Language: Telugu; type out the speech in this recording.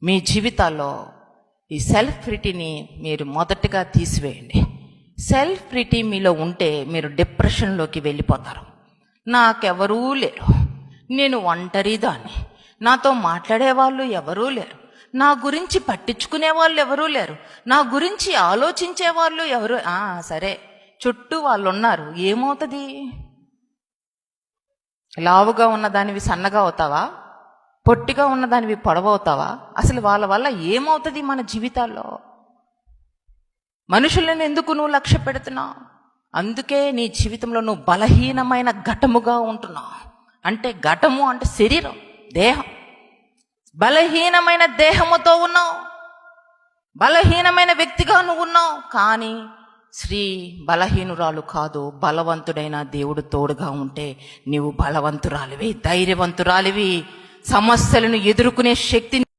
మీ జీవితాల్లో ఈ సెల్ఫ్ ప్రిటీని మీరు మొదటగా తీసివేయండి. సెల్ఫ్ ప్రిటీ మీలో ఉంటే మీరు డిప్రెషన్లోకి వెళ్ళిపోతారు. నాకెవరూ లేరు, నేను ఒంటరిదాన్ని, నాతో మాట్లాడే వాళ్ళు ఎవరూ లేరు, నా గురించి పట్టించుకునే వాళ్ళు ఎవరూ లేరు, నా గురించి ఆలోచించే వాళ్ళు ఎవరు, సరే చుట్టూ వాళ్ళు ఉన్నారు, ఏమవుతుంది? లావుగా ఉన్నదానివి సన్నగా అవుతావా? పొట్టిగా ఉన్నదానివి పొడవవుతావా? అసలు వాళ్ళ వల్ల ఏమవుతుంది మన జీవితాల్లో? మనుషులను ఎందుకు నువ్వు లక్ష్య పెడుతున్నావు? అందుకే నీ జీవితంలో నువ్వు బలహీనమైన ఘటముగా ఉంటున్నావు. అంటే ఘటము అంటే శరీరం, దేహం. బలహీనమైన దేహముతో ఉన్నావు, బలహీనమైన వ్యక్తిగా నువ్వు ఉన్నావు. కానీ స్త్రీ బలహీనురాలు కాదు, బలవంతుడైన దేవుడు తోడుగా ఉంటే నీవు బలవంతురాలివి, ధైర్యవంతురాలివి. సమస్యలను ఎదుర్కొనే శక్తి